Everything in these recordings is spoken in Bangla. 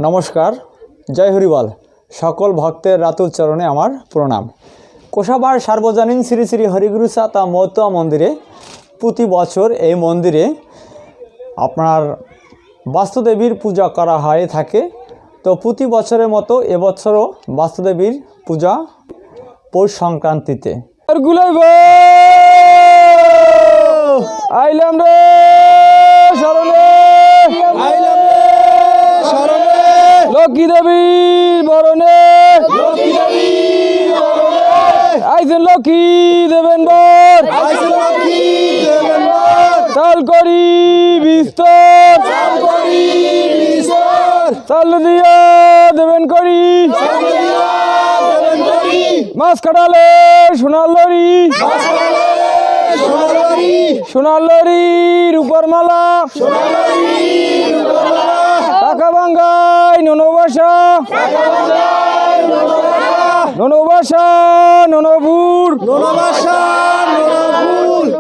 नमस्कार जय हरिवाल सकल भक्तेर रातुल चरणे आमार प्रणाम। कोषाबाड़ सार्वजनीन श्री श्री हरिगुरु साता मौतुआ मंदिरे प्रति बछर এই मंदिरे आपनार बास्तुदेवीर पूजा करा हये थाके। तो प्रति बछरेर मतो এবছরও बास्तुदेवीर पूजा पौष संक्रांतिते। आइलाम रे शरणे लक्ष्मी देवी बरणे आइसेन लक्ष्मी देवेन बर चाल करी बिस्तर चाल दिया देवेन करी माछ काटाले सोनार लड़ी সোনার লরি রূপার মালা টাকা ভাঙ্গাই ননবাসা ননপুর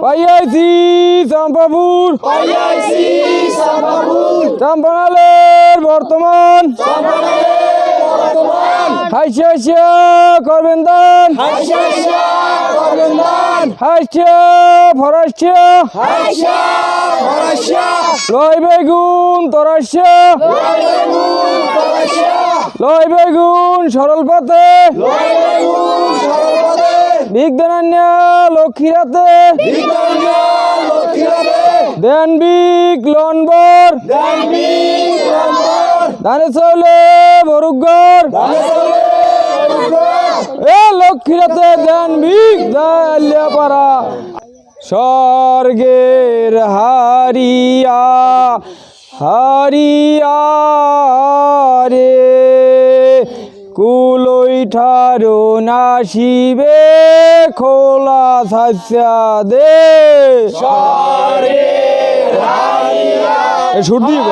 পাইয়াছি চাম্পাপুর চাম্পানালের বর্তমান হাইসা হাইসা করবেন দান হাইসা ফরাসা লয় বেগুন তরাসা লয় বেগুন সরল পথে বিঘ্নান্যা লক্ষ্মীরাতে দেন বিগ লনবর ধানে চলে বরুগর এ লক্ষ্মীরাতে দেন বিগ দালিয়া পারা স্বর্গের হারিয়া হারিয়া রে কুলইঠারো নাসিবে খোলা ছাইসা দে স্বর্গের হারিয়া এ সুর দিব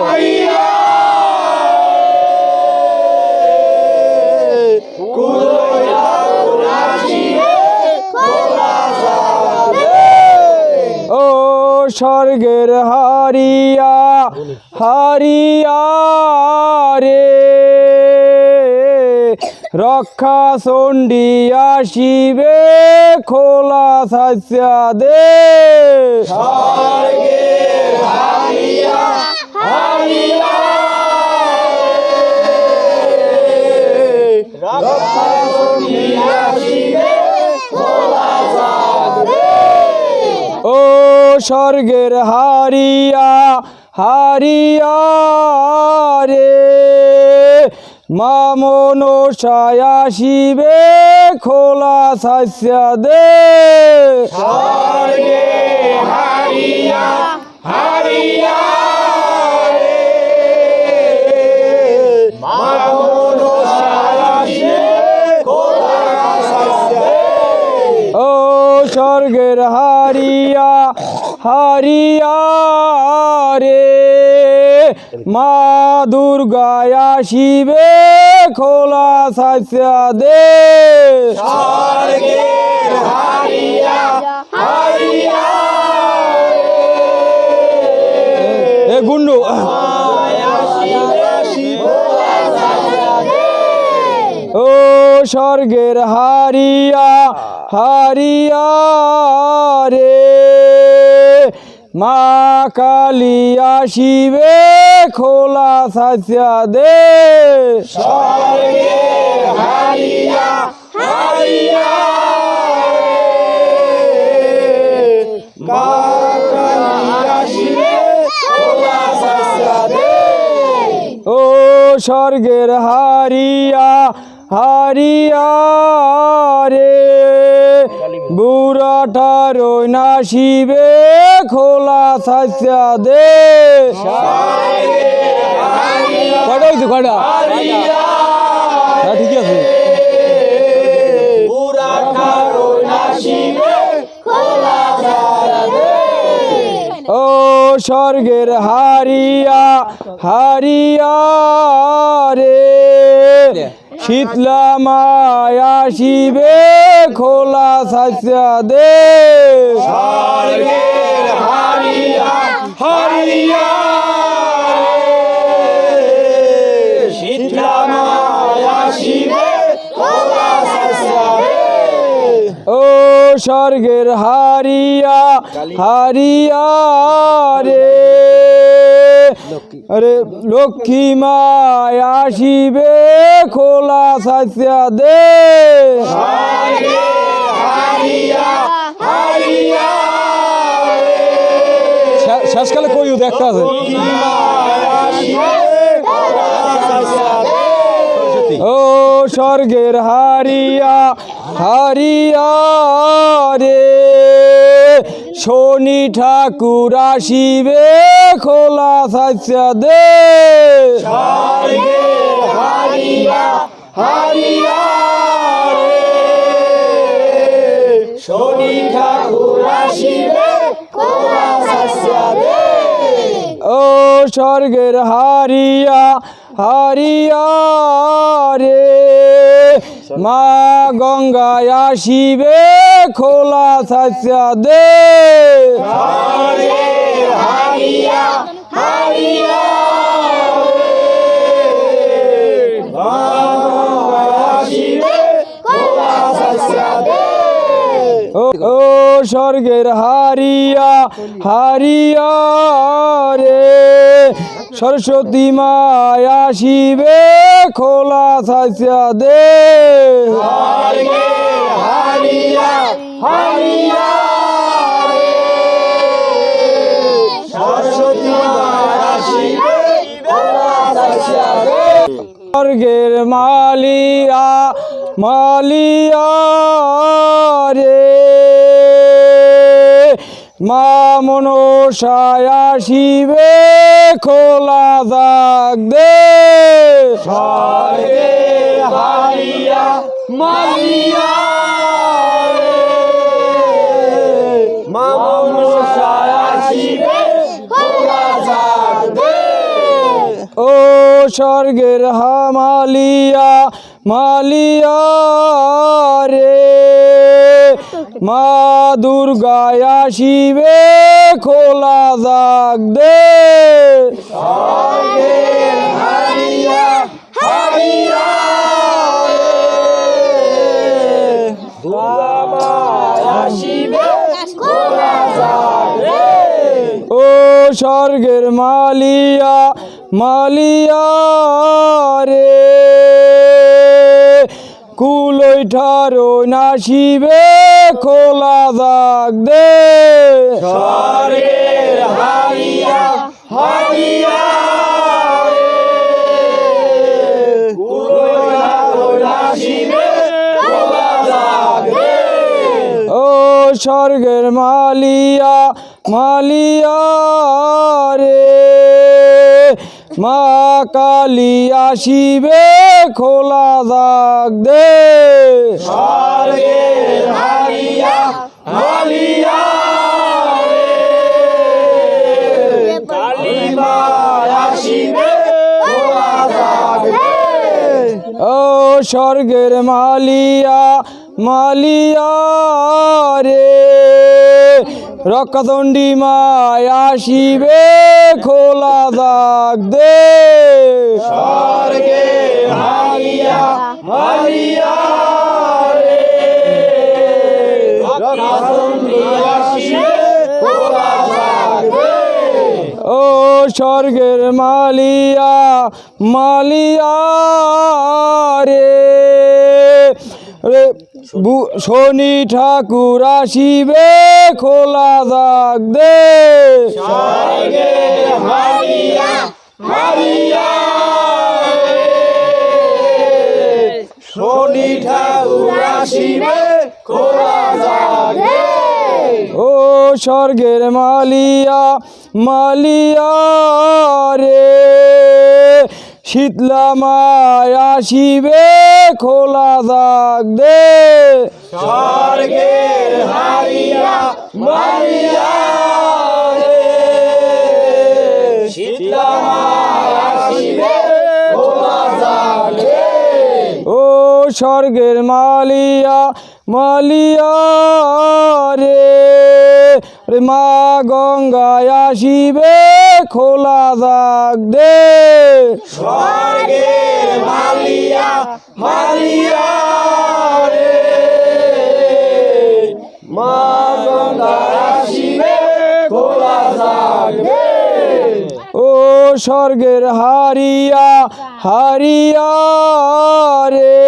স্বর্গের হারিয়া হারিয়া রে রক্ষা চণ্ডী আসিবে খোলা ছাইসা দে স্বর্গের হারিয়া হারিয়া রক্ষা চণ্ডী আসিবে খোলা ছাইসা দে ও স্বর্গের হারিয়া হারিয়া রে মা মনসায় আসিবে খোলা ছাইসা দে স্বর্গের হারিয়া হারিয়া রে মা মনসায় আসিবে খোলা ছাইসা দে ও স্বর্গের হারিয়া হারিয়া রে মা দুর্গায় আসিবে খোলা ছাইসা দে স্বর্গের হারিয়া হারিয়া এ গুন্ডু ও স্বর্গের হারিয়া হারিয়া রে মা কালী আসিবে খোলা ছাইসা দে স্বর্গের হারিয়া হারিয়া মা কালী আসিবে খোলা ছাইসা দে ও স্বর্গের হারিয়া হারিয়া রে বুড়াটারো নাসিবে খোলা ছাইসা দে কটা হয়েছে কটা ঠিক আছে ও স্বর্গের হারিয়া হারিয়া রে শীতলা মায় আসিবে খোলা ছাইসা দে স্বর্গের হারিয়া হারিয়া শীতলামায় আসিবে খোলা সাইসা দে। ও স্বর্গের হারিয়া হারিয়া রে আরে লক্ষ্মী মায় আসিবে খোলা সাইসা দে। শেষকালে কইও দেখতে আছে ও স্বর্গের হারিয়া হারিয়া রে শনি ঠাকুর আসিবে খোলা সাইসা দে। হারিয়া হারিয়া রে শনি ঠাকুর আসিবে খোলা সাইসা দে। ও স্বর্গের হারিয়া হারিয়া রে মা গঙ্গায় আসিবে খোলা সাইসা দে। হারিয়া হারিয়া ও স্বর্গের হারিয়া হারিয়া রে সরস্বতী মায় আসিবে খোলা সাইসা দে। হারিয়া হারিয়া সরস্বতী মায় আসিবে খোলা সাইসা দে। স্বর্গের মালিয়া মালিয়া রে মা মনসায় আসিবে খোলা দাগ দে। স্বর্গের হারিয়া মালিয়া রে মা মনসায় আসিবে খোলা দাগ দে। ও স্বর্গের মালিয়া মালিয়া রে মা দুর্গায় আসিবে খোলা দাগ দে। হারিয়া হারিয়া আসিবে খোলা দাগ দে। ও স্বর্গের মালিয়া মালিয়া রে কুলইঠারো নাসিবে খোলা দাগ দে। স্বর্গের হারিয়া হারিয়া কুলইঠারো নাসিবে খোলা দাগ দে। ও স্বর্গের মালিয়া মালিয়া রে মা কালী আসিবে খোলা দাগ দে। স্বর্গের হারিয়া হারিয়া রে কালী মা আসিবে খোলা দাগ দে। ও স্বর্গের মালিয়া মালিয়া রে রক্ষাদণ্ডী মায় আসিবে খোলা দাগ দে। স্বর্গের হারিয়া হারিয়া রে রক্ষাদণ্ডী আসিবে খোলা দাগ দে। ও স্বর্গের মালিয়া মালিয়া রে শনি ঠাকুর আসিবে খোলা দাগ দে। স্বর্গের হারিয়া হারিয়া শনি ঠাকুর আসিবে খোলা দাগ দে। ও স্বর্গের মালিয়া মালিয়া রে শীতলা মায় আসিবে খোলা দাগ দে। স্বর্গের হারিয়া মারিয়া রে শীতলা মায় আসিবে খোলা দাগ দে। ও স্বর্গের মালিয়া মালিয়া রে রে মা গঙ্গায় আসিবে খোলা যাক দে স্বর্গের মালিয়া মালিয়া রে মা গঙ্গায় আসিবে খোলা যাক দে। ও স্বর্গের হারিয়া হারিয়া রে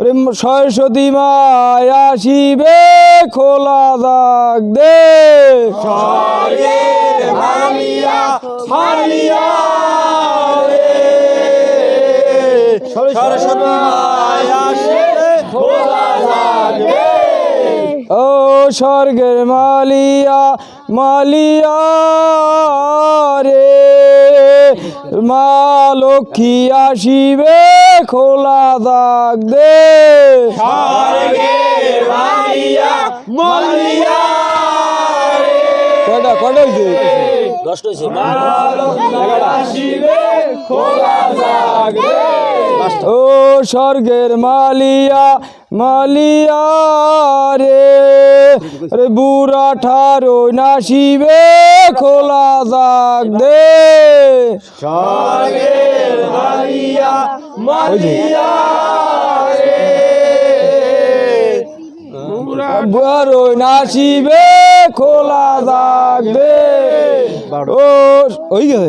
রে সরস্বতী মায় আসিবে খোলা যাক দে স্বর্গের মালিয়া মালিয়া রে সরস্বতী মায় আসিবে খোলা যাক দে। ও স্বর্গের মালিয়া মালিয়া রে মা লক্ষ্মী আসিবে খোলা যাক দে স্বর্গের মালিয়া মালিয়া রে কয়টা কয়টা হয়েছে আসিবে খোলা যাক দে। ও স্বর্গের মালিয়া মালিয়া রে রে বুড়া ঠারো নাসিবে খোলা যাক দে স্বর্গের মালিয়া মালিয়া রে বুড়ো নাসিবে খোলা যাক দে ও ওই গেছে।